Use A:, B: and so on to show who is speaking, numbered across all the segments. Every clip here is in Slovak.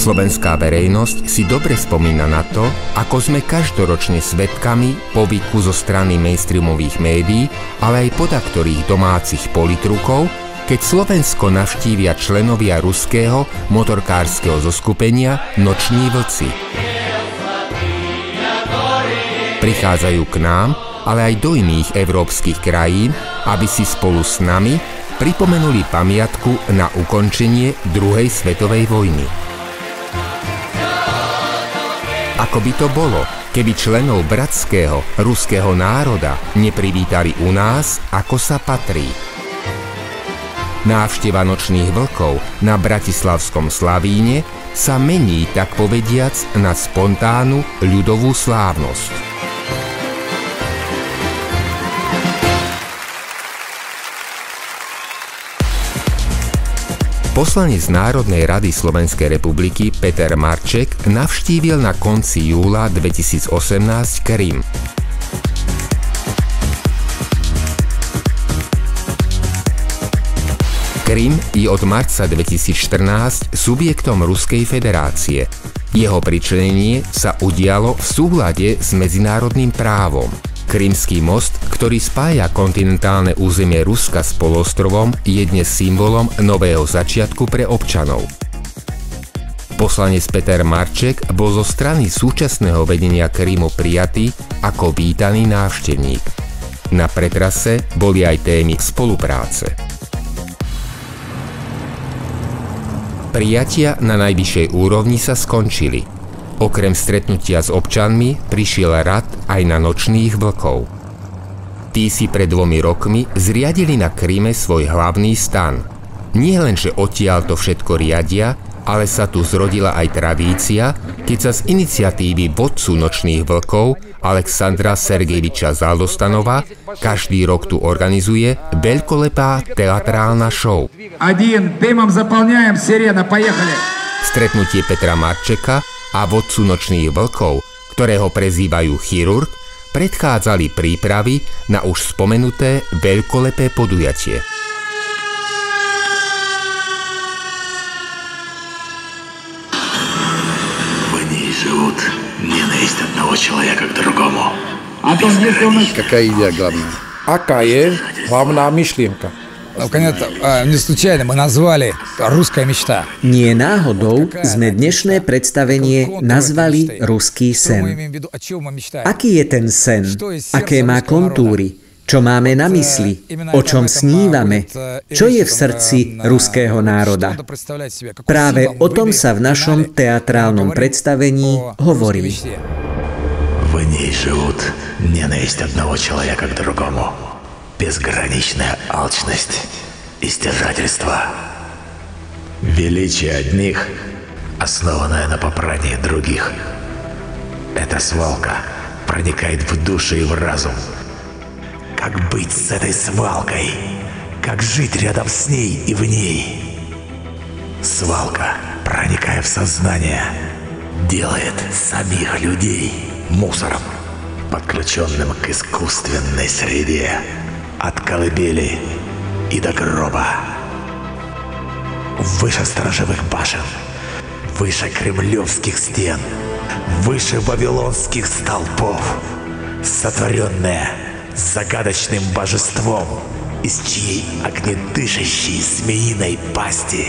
A: Slovenská verejnosť si dobre spomína na to, ako sme každoročne svedkami povyku zo strany mainstreamových médií, ale aj podaktorých domácich politrukov, keď Slovensko navštívia členovia ruského motorkárskeho zoskupenia Noční vlci. Prichádzajú k nám, ale aj do iných európskych krajín, aby si spolu s nami pripomenuli pamiatku na ukončenie druhej svetovej vojny. Ako by to bolo, keby členov bratského ruského národa neprivítali u nás, ako sa patrí. Návšteva Nočných vlkov na bratislavskom Slavíne sa mení, tak povediac, na spontánnu ľudovú slávnosť. Poslanec Národnej rady Slovenskej republiky Peter Marček navštívil na konci júla 2018 Krym. Krym je od marca 2014 subjektom Ruskej federácie. Jeho pričlenenie sa udialo v súlade s medzinárodným právom. Krymský most, ktorý spája kontinentálne územie Ruska s polostrovom, je dnes symbolom nového začiatku pre občanov. Poslanec Peter Marček bol zo strany súčasného vedenia Krymu prijatý ako vítaný návštevník. Na pretrase boli aj témy spolupráce. Prijatia na najvyššej úrovni sa skončili. Okrem stretnutia s občanmi prišiel rad aj na Nočných vlkov. Tí si pred 2 rokmi zriadili na Kryme svoj hlavný stan. Nie len, že odtiaľ to všetko riadia, ale sa tu zrodila aj tradícia, keď sa z iniciatívy vodcu Nočných vlkov Alexandra Sergejeviča Zaldostanova každý rok tu organizuje veľkolepá teatrálna show. Stretnutie Petra Marčeka a vodcu Nočných vlkov, ktorého prezývajú chirurg, predchádzali prípravy na už spomenuté veľkolepé podujatie.
B: В ней живут ненависть одного человека к другому.
C: Какая идея главная?
D: Aká je hlavná myšlienka?
E: Не случайно мы назвали «Русская мечта».
F: Nie náhodou sme dnešné predstavenie nazvali Ruský sen. Aký je ten sen? Aké má kontúry? Čo máme na mysli? O čom snívame? Čo je v srdci ruského národa? Práve o tom sa v našom teatrálnom predstavení hovorí.
B: В ней живут ненависть одного человека к другому. Безграничная алчность и стяжательство. Величие одних, основанное на попрании других. Эта свалка проникает в души и в разум. Как быть с этой свалкой? Как жить рядом с ней и в ней? Свалка, проникая в сознание, делает самих людей мусором, подключенным к искусственной среде. От колыбели и до гроба. Выше сторожевых башен, выше кремлевских стен, выше вавилонских столпов, сотворенная загадочным божеством, из чьей огнедышащей змеиной пасти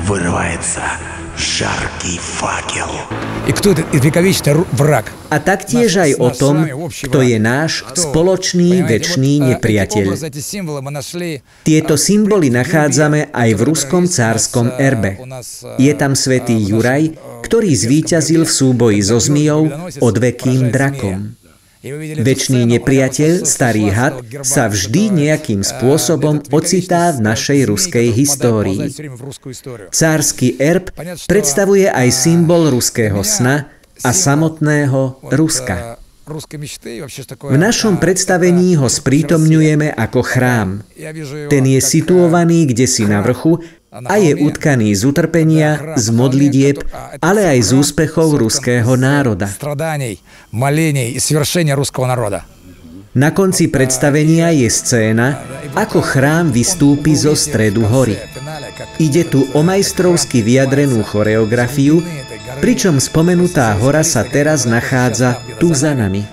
B: вырывается жаркý fakel.
E: И кто этот вековечный враг?
F: A taktiež aj o tom, kto je náš spoločný večný nepriateľ. Tieto symboly nachádzame aj v ruskom cárskom erbe. Je tam svätý Juraj, ktorý zvíťazil v súboji so zmijou odvekým drakom. Večný nepriateľ, starý had, sa vždy nejakým spôsobom ocitá v našej ruskej histórii. Cársky erb predstavuje aj symbol ruského sna a samotného Ruska. V našom predstavení ho sprítomňujeme ako chrám. Ten je situovaný kdesi na vrchu a je utkaný z utrpenia, z modlitieb, ale aj z úspechov ruského národa. Na konci predstavenia je scéna, ako chrám vystúpi zo stredu hory. Ide tu o majstrovsky vyjadrenú choreografiu, pričom spomenutá hora sa teraz nachádza tu za nami.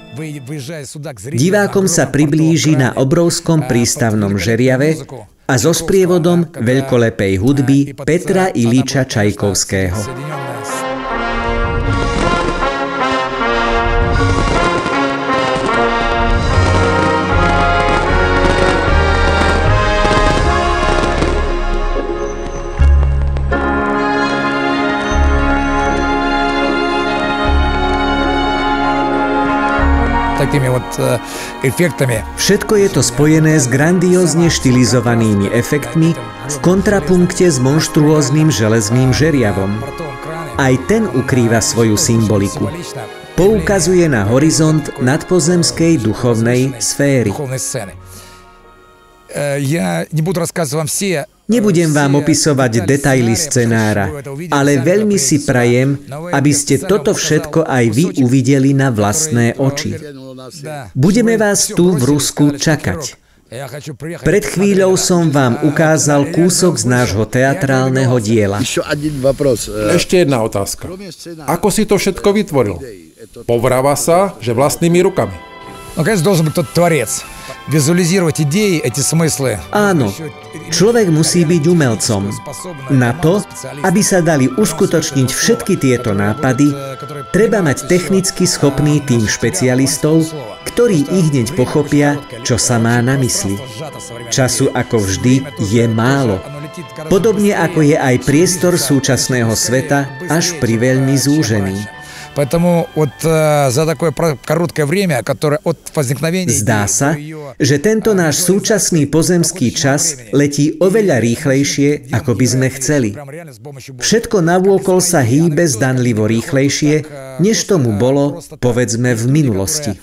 F: Divákom sa priblíži na obrovskom prístavnom žeriave a so sprievodom veľkolepej hudby Petra Ilíča Čajkovského. Všetko je to spojené s grandiózne štilizovanými efektmi v kontrapunkte s monštruóznym železným žeriavom. Aj ten ukrýva svoju symboliku. Poukazuje na horizont nadpozemskej duchovnej sféry. Nebudem vám opisovať detaily scenára, ale veľmi si prajem, aby ste toto všetko aj vy uvideli na vlastné oči. Budeme vás tu v Rusku čakať. Pred chvíľou som vám ukázal kúsok z nášho teatrálneho diela.
D: Ešte jedna otázka. Ako si to všetko vytvoril? Povráva sa, že vlastnými rukami.
F: Áno, človek musí byť umelcom. Na to, aby sa dali uskutočniť všetky tieto nápady, treba mať technicky schopný tím špecialistov, ktorí ich hneď pochopia, čo sa má na mysli. Času ako vždy je málo. Podobne ako je aj priestor súčasného sveta až priveľmi zúžený. Zdá sa, že tento náš súčasný pozemský čas letí oveľa rýchlejšie, ako by sme chceli. Všetko navôkol sa hýbe zdanlivo rýchlejšie, než tomu bolo, povedzme, v minulosti.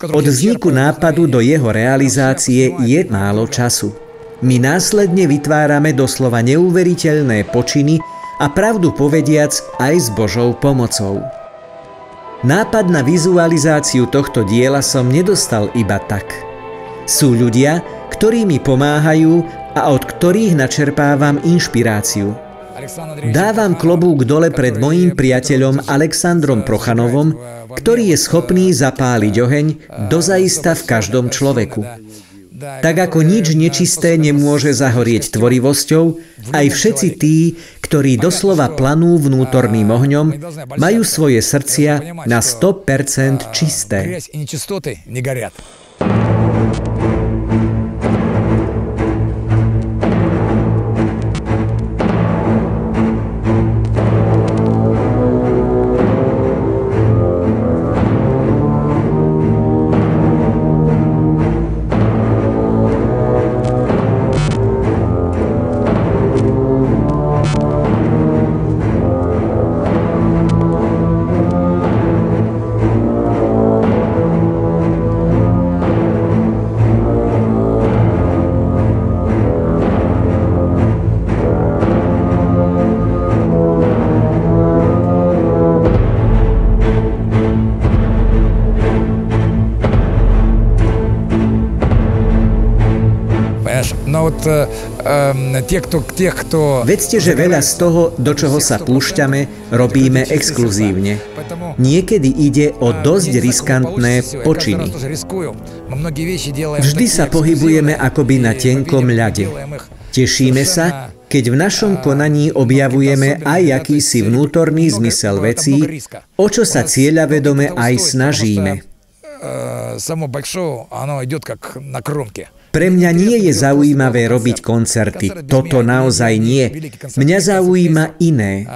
F: Od vzniku nápadu do jeho realizácie je málo času. My následne vytvárame doslova neuveriteľné počiny, a pravdu povediac aj s Božou pomocou. Nápad na vizualizáciu tohto diela som nedostal iba tak. Sú ľudia, ktorí mi pomáhajú a od ktorých načerpávam inšpiráciu. Dávam klobúk dole pred mojím priateľom Alexandrom Prochanovom, ktorý je schopný zapáliť oheň dozaista v každom človeku. Tak ako nič nečisté nemôže zahorieť tvorivosťou, aj všetci tí, ktorí doslova planú vnútorným ohňom, majú svoje srdcia na 100% čisté. Vedzte, že veľa z toho, do čoho sa púšťame, robíme exkluzívne. Niekedy ide o dosť riskantné počiny. Vždy sa pohybujeme akoby na tenkom ľade. Tešíme sa, keď v našom konaní objavujeme aj akýsi vnútorný zmysel vecí, o čo sa cieľavedome aj snažíme. Pre mňa nie je zaujímavé robiť koncerty. Toto naozaj nie. Mňa zaujíma iné.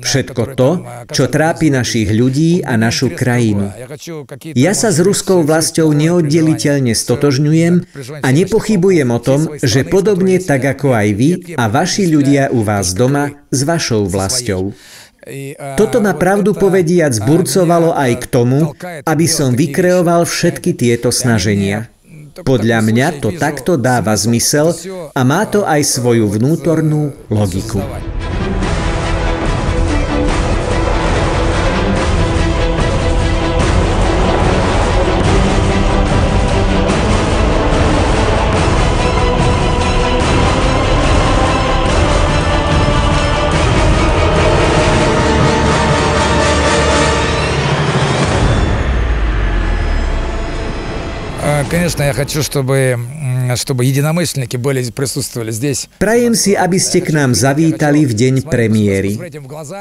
F: Všetko to, čo trápi našich ľudí a našu krajinu. Ja sa s ruskou vlastou neoddeliteľne stotožňujem a nepochybujem o tom, že podobne tak ako aj vy a vaši ľudia u vás doma s vašou vlastou. Toto ma pravdu povediac burcovalo aj k tomu, aby som vykreoval všetky tieto snaženia. Podľa mňa to takto dáva zmysel a má to aj svoju vnútornú logiku.
E: конечно, я хочу, чтобы единомышленники присутствовали здесь.
F: Prajem si, aby ste k nám zavítali v deň premiéry.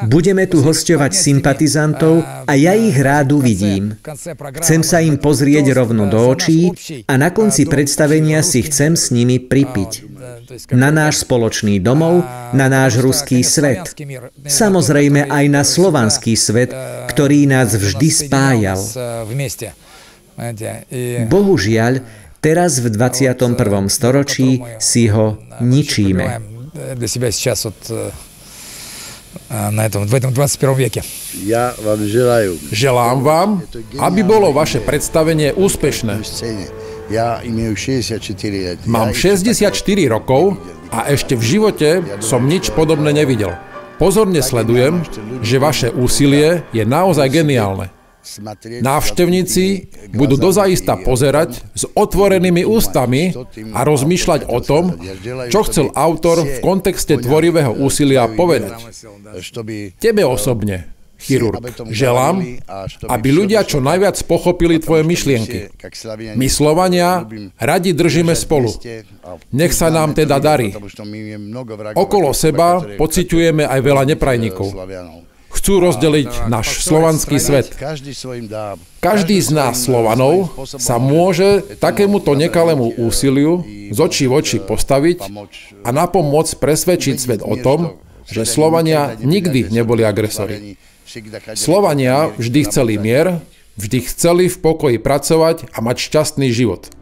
F: Budeme tu hosťovať sympatizantov a ja ich rád uvidím. Chcem sa im pozrieť rovno do očí a na konci predstavenia si chcem s nimi pripiť. Na náš spoločný domov, na náš ruský svet. Samozrejme aj na slovanský svet, ktorý nás vždy spájal. Bohužiaľ, teraz v 21. storočí si ho ničíme.
E: V этом 21 веке.
C: Ja vám želám.
D: Želám vám, aby bolo vaše predstavenie úspešné. Mám 64 rokov a ešte v živote som nič podobné nevidel. Pozorne sledujem, že vaše úsilie je naozaj geniálne. Návštevníci budú dozaista pozerať s otvorenými ústami a rozmýšľať o tom, čo chcel autor v kontexte tvorivého úsilia povedať. Tebe osobne, chirurg, želám, aby ľudia čo najviac pochopili tvoje myšlienky. My Slovania radi držíme spolu. Nech sa nám teda darí. Okolo seba pociťujeme aj veľa neprajníkov. Chcú rozdeliť náš slovanský svet. Každý z nás, Slovanov, sa môže takémuto nekalému úsiliu z očí v oči postaviť a napomôcť presvedčiť svet o tom, že Slovania nikdy neboli agresori. Slovania vždy chceli mier, vždy chceli v pokoji pracovať a mať šťastný život.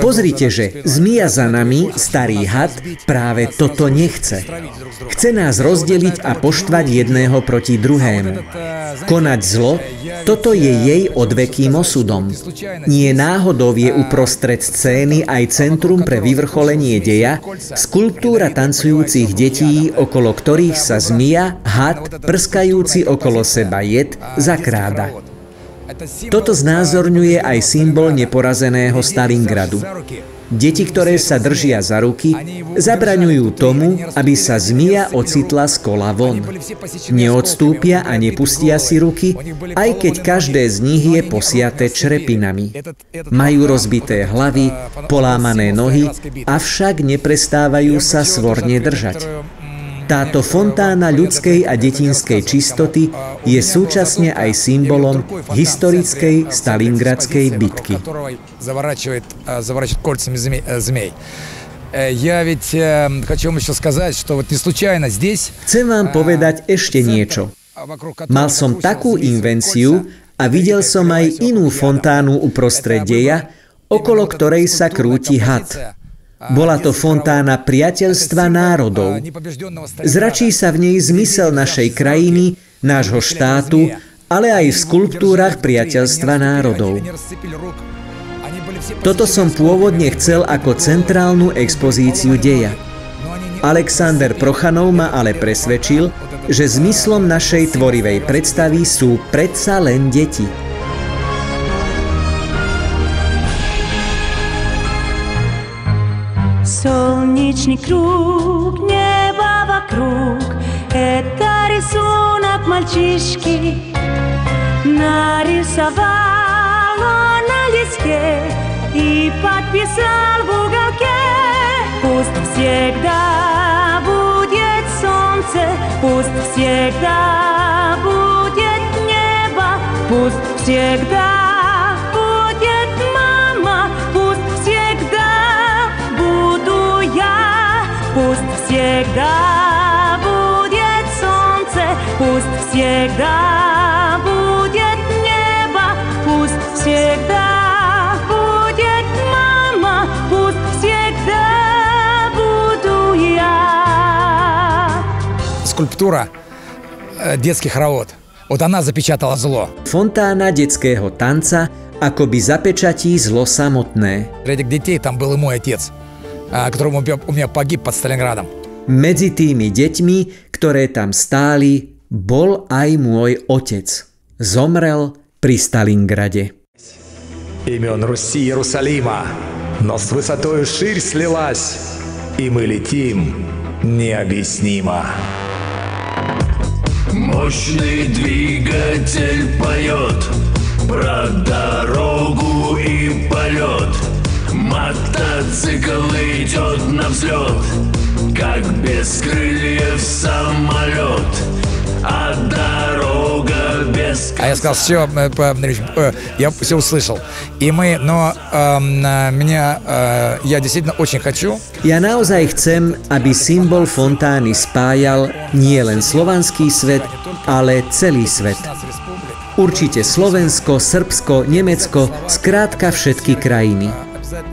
F: Pozrite, že zmija za nami, starý had, práve toto nechce. Chce nás rozdeliť a poštvať jedného proti druhému. Konať zlo, toto je jej odvekým osudom. Nie náhodou je uprostred scény aj centrum pre vyvrcholenie deja, skulptúra tancujúcich detí, okolo ktorých sa zmija, had, prskajúci okolo seba jed, zakráda. Toto znázorňuje aj symbol neporazeného Stalingradu. Deti, ktoré sa držia za ruky, zabraňujú tomu, aby sa zmija ocitla z kola von. Neodstúpia a nepustia si ruky, aj keď každé z nich je posiaté črepinami. Majú rozbité hlavy, polámané nohy, avšak neprestávajú sa svorne držať. Táto fontána ľudskej a detinskej čistoty je súčasne aj symbolom historickej stalingradskej bitky. Chcem vám povedať ešte niečo. Mal som takú invenciu a videl som aj inú fontánu uprostred deja, okolo ktorej sa krúti had. Bola to fontána priateľstva národov. Zračí sa v nej zmysel našej krajiny, nášho štátu, ale aj v skulptúrach priateľstva národov. Toto som pôvodne chcel ako centrálnu expozíciu deja. Alexander Prochanov ma ale presvedčil, že zmyslom našej tvorivej predstavy sú predsa len deti.
G: Солнечный круг, небо вокруг, это рисунок мальчишки. Нарисовал он на листе и подписал в уголке. Пусть всегда будет солнце, пусть всегда будет небо, пусть всегда будет мама, пусть всегда буду я, пусть всегда будет солнце, пусть всегда будет небо, пусть всегда будет мама.
E: скульптура детских работ. Вот она запечатала зло.
F: Fontána detského tanca akoby zapečatí zlo samotné.
E: Этих детей там был и мой отец, который у меня погиб под Сталинградом.
F: Medzi tými deťmi, ktoré tam stáli, bol aj môj otec. Zomrel pri Stalingrade.
H: Имен Руси Иерусалима, но с высотою ширь слилась, и мы летим необъяснимо.
B: Мощный двигатель поет про дорогу и полет. Мотоцикл идет на взлет, как без крыльев самолет. А дорога без...
E: А я сказал, все, я все услышал. И мы, но я действительно очень хочу.
F: Ja naozaj chcem, aby symbol fontány spájal nie len slovanský svet, ale celý svet. Určite Slovensko, Srbsko, Nemecko, skrátka všetky krajiny.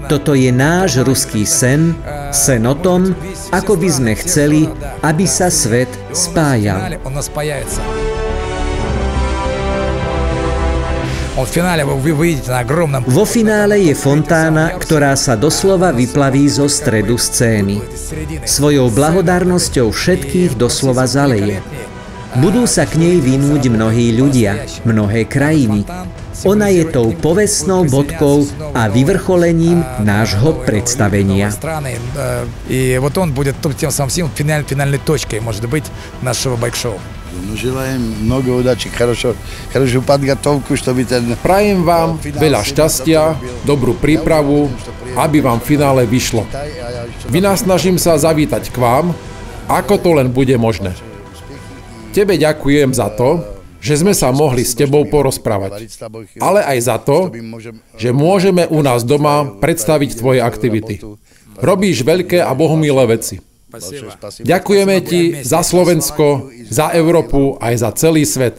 F: Toto je náš ruský sen, sen o tom, ako by sme chceli, aby sa svet spájal. Vo finále je fontána, ktorá sa doslova vyplaví zo stredu scény. Svojou blahodárnosťou všetkých doslova zaleje. Budú sa k nej vynúť mnohí ľudia, mnohé krajiny. Ona je tou povestnou bodkou a vyvrcholením nášho predstavenia.
E: И вот он будет тем самым финальной точкой, может быть, нашего байк-шоу.
D: Prajem vám veľa šťastia, dobrú prípravu, aby vám v finále vyšlo. Vynasnažím sa zavítať k vám, ako to len bude možné. Tebe ďakujem za to, že sme sa mohli s tebou porozprávať, ale aj za to, že môžeme u nás doma predstaviť tvoje aktivity. Robíš veľké a bohumilé veci. Ďakujeme ti za Slovensko, za Európu aj za celý svet.